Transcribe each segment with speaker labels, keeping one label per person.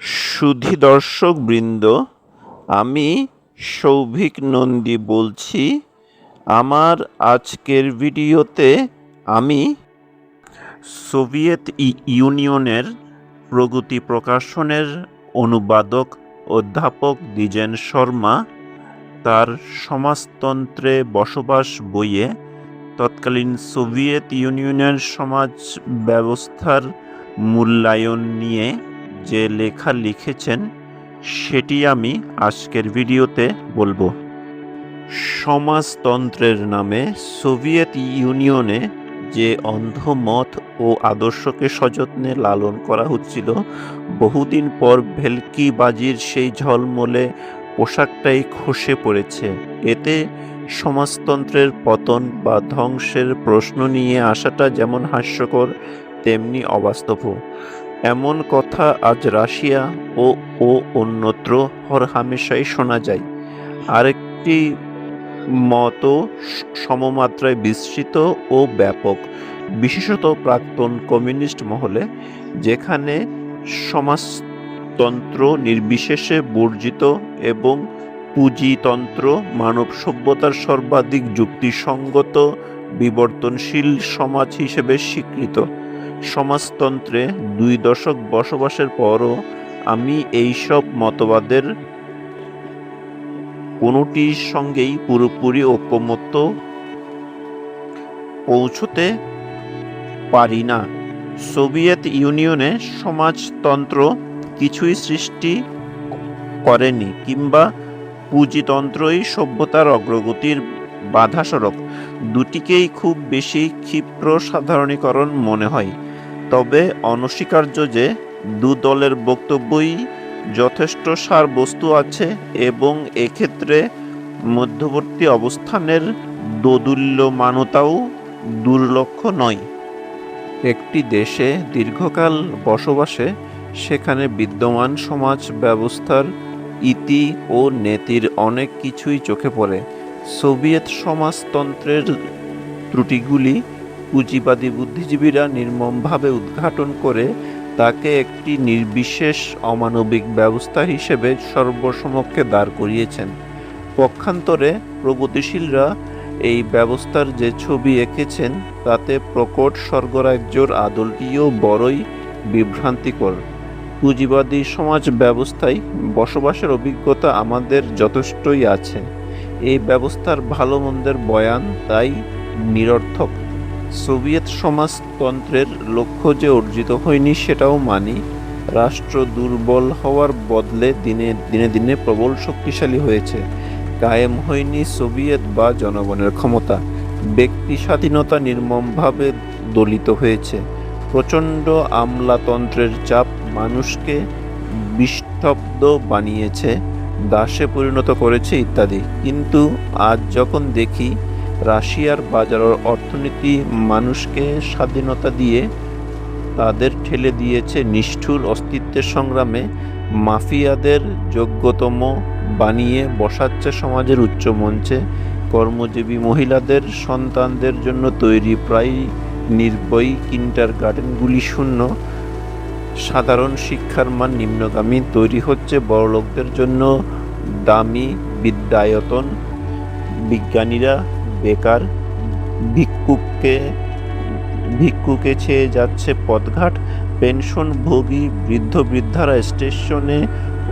Speaker 1: সুধী দর্শক বৃন্দ, আমি সৌভিক নন্দী বলছি। আমার আজকের ভিডিওতে আমি সোভিয়েত ইউনিয়নের প্রগতি প্রকাশনের অনুবাদক অধ্যাপক দ্বিজেন শর্মা তার সমাজতন্ত্রে বসবাস বইয়ে তৎকালীন সোভিয়েত ইউনিয়নের সমাজ ব্যবস্থার মূল্যায়ন নিয়ে যে লেখা লিখেছেন সেটি আমি আজকের ভিডিওতে বলবো। সমাজতন্ত্রের নামে সোভিয়েত ইউনিয়নে যে অন্ধমত ও আদর্শকে সযত্নে লালন করা হচ্ছিল, বহুদিন পর ভেলকিবাজির সেই ঝলমলে পোশাকটাই খসে পড়েছে। এতে সমাজতন্ত্রের পতন বা ধ্বংসের প্রশ্ন নিয়ে আসাটা যেমন হাস্যকর, তেমনি অবাস্তবও। এমন কথা আজ রাশিয়া ও অন্যত্র হরহামেশাই শোনা যায়। আরেকটি মতও সমমাত্রায় বিস্তৃত ও ব্যাপক, বিশেষত প্রাক্তন কমিউনিস্ট মহলে, যেখানে সমাজতন্ত্র নির্বিশেষে বর্জিত এবং পুঁজিতন্ত্র মানব সভ্যতার সর্বাধিক যুক্তিসঙ্গত বিবর্তনশীল সমাজ হিসেবে স্বীকৃত। সমাজতন্ত্রে 2 দশক বসবাসের পরও আমি এইসব মতবাদের কোনোটির সঙ্গেই পুরোপুরি ঐকমত্য পৌঁছতে পারি না। সোভিয়েত ইউনিয়নে সমাজতন্ত্র কিছুই সৃষ্টি করেনি, কিংবা পুঁজিতন্ত্রই সভ্যতার অগ্রগতির বাধাস্বরূপ। দুটিকেই খুব বেশি ক্ষিপ্র সাধারণীকরণ মনে হয়। তবে অনস্বীকার্য যে 2 দলের বক্তব্যই যথেষ্ট সারবস্তু আছে এবং এক্ষেত্রে মধ্যবর্তী অবস্থানের দোদুল্যমানতাও দুর্লক্ষ নয়। একটি দেশে দীর্ঘকাল বসবাসে সেখানে বিদ্যমান সমাজ ব্যবস্থার ইতি ও নেতির অনেক কিছুই চোখে পড়ে। সোভিয়েত সমাজতন্ত্রের ত্রুটিগুলি পুঁজিবাদী বুদ্ধিজীবীরা নির্মমভাবে উদ্ঘাটন করে তাকে একটি নির্বিশেষ অমানবিক ব্যবস্থা হিসেবে সর্বসমক্ষে দাঁড় করিয়েছেন। পক্ষান্তরে প্রগতিশীলরা এই ব্যবস্থার যে ছবি এঁকেছেন তাতে প্রকট স্বর্গরাজ্যর আদলটিও বড়ই বিভ্রান্তিকর। পুঁজিবাদী সমাজ ব্যবস্থায় বসবাসের অভিজ্ঞতা আমাদের যথেষ্টই আছে। এই ব্যবস্থার ভালো মন্দের বয়ান তাই নিরর্থক। সোভিয়েত সমাজতন্ত্রের লক্ষ্য যে অর্জিত হয়নি সেটাও মানি। রাষ্ট্র দুর্বল হওয়ার বদলে দিনে দিনে প্রবল শক্তিশালী হয়েছে। কায়েম হয়নি সোভিয়েত বা জনগণের ক্ষমতা। ব্যক্তি স্বাধীনতা নির্মমভাবে দলিত হয়েছে। প্রচণ্ড আমলাতন্ত্রের চাপ মানুষকে বিস্তব্ধ বানিয়েছে, দাসে পরিণত করেছে ইত্যাদি। কিন্তু আজ যখন দেখি রাশিয়ার বাজার অর্থনীতি মানুষকে স্বাধীনতা দিয়ে তাদের ঠেলে দিয়েছে নিষ্ঠুর অস্তিত্বের সংগ্রামে, মাফিয়াদের যোগ্যতম বানিয়ে বসাচ্ছে সমাজের উচ্চ মঞ্চে, কর্মজীবী মহিলাদের সন্তানদের জন্য তৈরি প্রায় নির্ভয় কিন্ডারগার্টেনগুলি শূন্য, সাধারণ শিক্ষার মান নিম্নগামী, তৈরি হচ্ছে বড়লোকদের জন্য দামি বিদ্যায়তন, বিজ্ঞানীরা বেকার, ভিক্ষুকে ছেয়ে যাচ্ছে পথঘাট, পেনশনভোগী বৃদ্ধরা স্টেশনে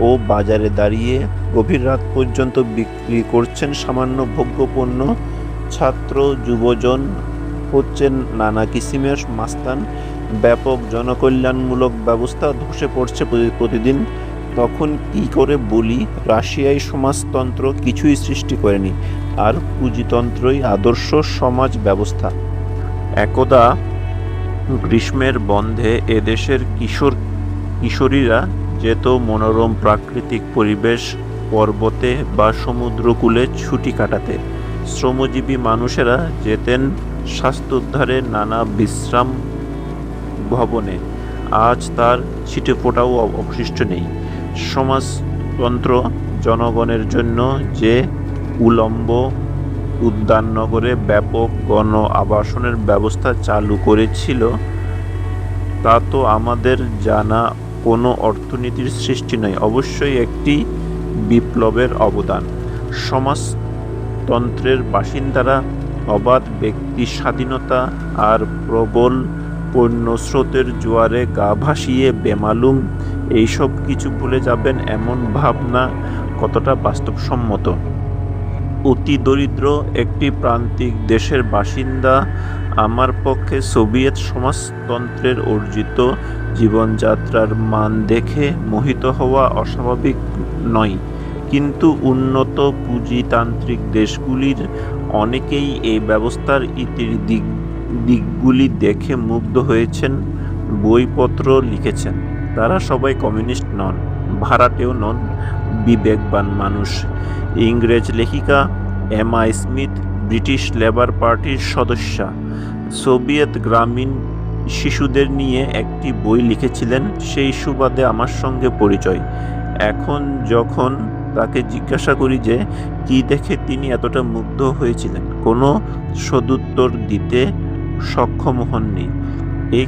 Speaker 1: ও বাজারে দাঁড়িয়ে গভীর রাত পর্যন্ত বিক্রি করছেন সামান্য ভোগ্যপণ্য, ছাত্র যুবজন হচ্ছেন নানা কিসিমের মাস্তান, ব্যাপক জনকল্যাণমূলক ব্যবস্থা ধসে পড়ছে প্রতিদিন। তখন কি করে বলি রাশিয়ায় সমাজতন্ত্র কিছুই সৃষ্টি করেনি, আর পুঁজিতন্ত্রই আদর্শ সমাজ ব্যবস্থা? একদা গ্রীষ্মের বন্ধে এদেশের কিশোরীরা যেত মনোরম প্রাকৃতিক পরিবেশ, পর্বতে বা সমুদ্রকূলে ছুটি কাটাতে। শ্রমজীবী মানুষেরা যেতেন স্বাস্থ্যোদ্ধারে নানা বিশ্রাম ভবনে। আজ তার ছিটেফোঁটাও অবশিষ্ট নেই। সমাজতন্ত্র জনগণের জন্য যে উলম্ব উদ্যাননগরে ব্যাপক গণ আবাসনের ব্যবস্থা চালু করেছিল তা তো আমাদের জানা কোনো অর্থনীতির সৃষ্টি নয়, অবশ্যই একটি বিপ্লবের অবদান। সমাজতন্ত্রের বাসিন্দারা অবাধ ব্যক্তি স্বাধীনতা আর প্রবল পণ্যস্রোতের জোয়ারে গা ভাসিয়ে বেমালুম এইসব কিছু ভুলে যাবেন এমন ভাবনা কতটা বাস্তবসম্মত? অতি দরিদ্র একটি প্রান্তিক দেশের বাসিন্দা আমার পক্ষে সোভিয়েত সমাজতন্ত্রের অর্জিত জীবনযাত্রার মান দেখে মোহিত হওয়া অস্বাভাবিক নয়, কিন্তু উন্নত পুঁজিতান্ত্রিক দেশগুলির অনেকেই এই ব্যবস্থার ইতির দিকগুলি দেখে মুগ্ধ হয়েছেন, বইপত্র লিখেছেন। তারা সবাই কমিউনিস্ট নন, ভাড়াটেও নন, বিবেকবান মানুষ। ইংরেজ লেখিকা এমা স্মিথ ব্রিটিশ লেবার পার্টির সদস্যা, সোভিয়েত গ্রামীণ শিশুদের নিয়ে একটি বই লিখেছিলেন। সেই সুবাদে আমার সঙ্গে পরিচয়। এখন যখন তাকে জিজ্ঞাসা করি যে কি দেখে তিনি এতটা মুগ্ধ হয়েছিলেন, কোনো সদুত্তর দিতে সক্ষম হননি। এ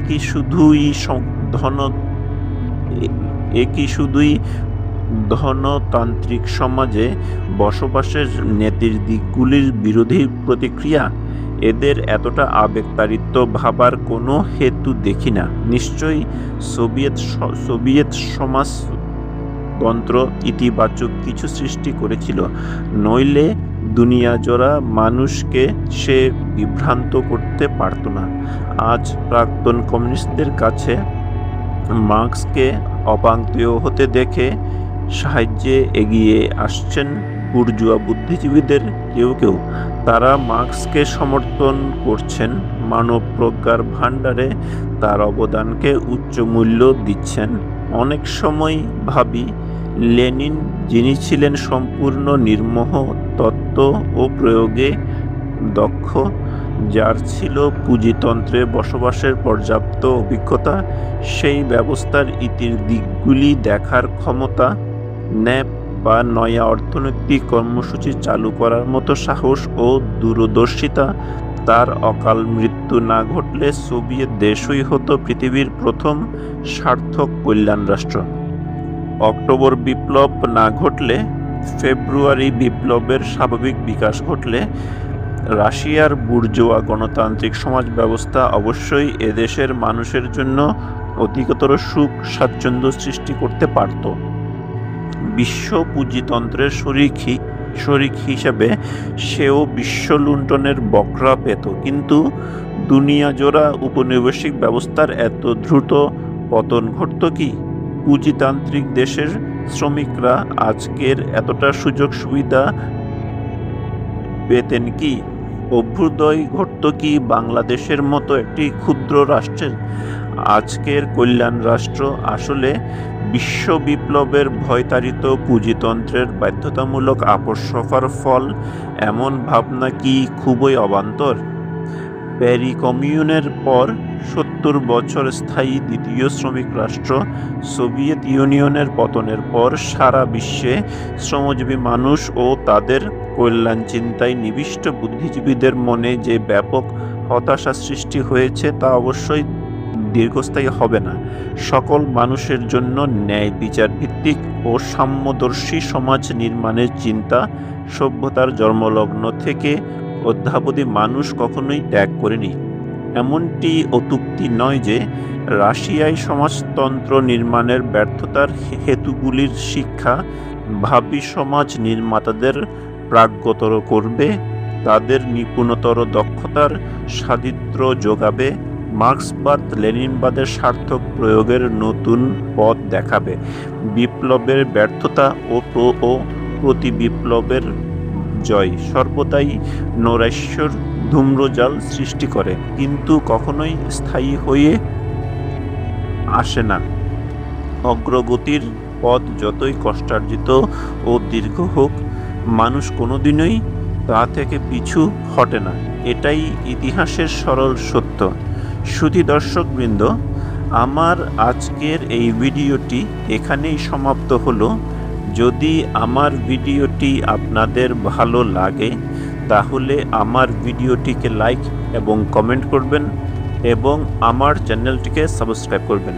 Speaker 1: কি শুধুই ধনতান্ত্রিক সমাজে বসবাসের নেতির দিকগুলির বিরোধী প্রতিক্রিয়া? এদের এতটা আবেগতাড়িত ভাবার কোনো হেতু দেখি না। নিশ্চয়ই সোভিয়েত সমাজতন্ত্র ইতিবাচক কিছু সৃষ্টি করেছিল, নইলে দুনিয়াজোড়া মানুষকে সে বিভ্রান্ত করতে পারত না। আজ প্রাক্তন কমিউনিস্টদের কাছে মার্ক্সকে অপাঙ্ক্তেয় হতে দেখে সাহায্যে এগিয়ে আসছেন বুর্জুয়া বুদ্ধিজীবীদের কেউ কেউ। তারা মার্ক্সকে সমর্থন করছেন, মানব প্রজ্ঞার ভাণ্ডারে তার অবদানকে উচ্চ মূল্য দিচ্ছেন। অনেক সময় ভাবি, লেনিন যিনি ছিলেন সম্পূর্ণ নির্মোহ, তত্ত্ব ও প্রয়োগে দক্ষ, যার ছিল পুঁজিতন্ত্রে বসবাসের পর্যাপ্ত অভিজ্ঞতা, সেই ব্যবস্থার ইতির দিকগুলি দেখার ক্ষমতা, ন্যাপ বা নয়া অর্থনৈতিক কর্মসূচি চালু করার মতো সাহস ও দূরদর্শিতা, তার অকাল মৃত্যু না ঘটলে সোভিয়েত দেশই হতো পৃথিবীর প্রথম সার্থক কল্যাণ রাষ্ট্র। অক্টোবর বিপ্লব না ঘটলে, ফেব্রুয়ারি বিপ্লবের স্বাভাবিক বিকাশ ঘটলে রাশিয়ার বুর্জোয়া গণতান্ত্রিক সমাজ ব্যবস্থা অবশ্যই এদেশের মানুষের জন্য অধিকতর সুখ স্বাচ্ছন্দ্য সৃষ্টি করতে পারত। বিশ্ব পুঁজিতন্ত্রের শরিক হিসেবে সেও বিশ্ব লুণ্ঠনের বকরা পেত, কিন্তু দুনিয়াজোড়া উপনিবেশিক ব্যবস্থার এত দ্রুত পতন ঘটত কি? পুঁজিতান্ত্রিক দেশের শ্রমিকরা আজকের এতটা সুযোগ সুবিধা পেতেন কি? অভ্যুদয় ঘটত কি বাংলাদেশের মতো একটি ক্ষুদ্র রাষ্ট্রের? আজকের কল্যাণ রাষ্ট্র আসলে বিশ্ব বিপ্লবের ভয়তাড়িত পুঁজিতন্ত্রের বাধ্যতামূলক আপোষ সফার ফল, এমন ভাবনা কি খুবই অবান্তর? প্যারি কমিউনের পর 70 বছর স্থায়ী দ্বিতীয় শ্রমিক রাষ্ট্র সোভিয়েত ইউনিয়নের পতনের পর সারা বিশ্বে শ্রমজীবী মানুষ ও তাদের কল্যাণ চিন্তায় নিবিষ্ট বুদ্ধিজীবীদের মনে যে ব্যাপক হতাশা সৃষ্টি হয়েছে, তা অবশ্যই দীর্ঘস্থায়ী হবে না। সকল মানুষের জন্য ন্যায় বিচার ভিত্তিক ও সাম্যদর্শী সমাজ নির্মাণের চিন্তা সভ্যতার জন্মলগ্ন থেকে অদ্যাবধি মানুষ কখনোই ত্যাগ করেনি। এমনটি অত্যুক্তি নয় যে রাশিয়ায় সমাজতন্ত্র নির্মাণের ব্যর্থতার হেতুগুলির শিক্ষা ভাবী সমাজ নির্মাতাদের প্রাজ্ঞতর করবে, তাদের নিপুণতর দক্ষতার সাদিত্র যোগাবে, মার্ক্সবাদ লেনিনবাদের সার্থক প্রয়োগের নতুন পথ দেখাবে। বিপ্লবের ব্যর্থতা ও প্রতি বিপ্লবের জয় সর্বদাই নৈরাশ্যর ধূম্রজাল সৃষ্টি করে, কিন্তু কখনোই স্থায়ী হয়ে আসে না। অগ্রগতির পথ যতই কষ্টার্জিত ও দীর্ঘ হোক, মানুষ কোনোদিনই তা থেকে পিছু হটে না। এটাই ইতিহাসের সরল সত্য। সুধী দর্শকবৃন্দ, আমার আজকের এই ভিডিওটি এখানেই সমাপ্ত হলো। যদি আমার ভিডিওটি আপনাদের ভালো লাগে তাহলে আমার ভিডিওটিকে লাইক এবং কমেন্ট করবেন এবং আমার চ্যানেলটিকে সাবস্ক্রাইব করবেন।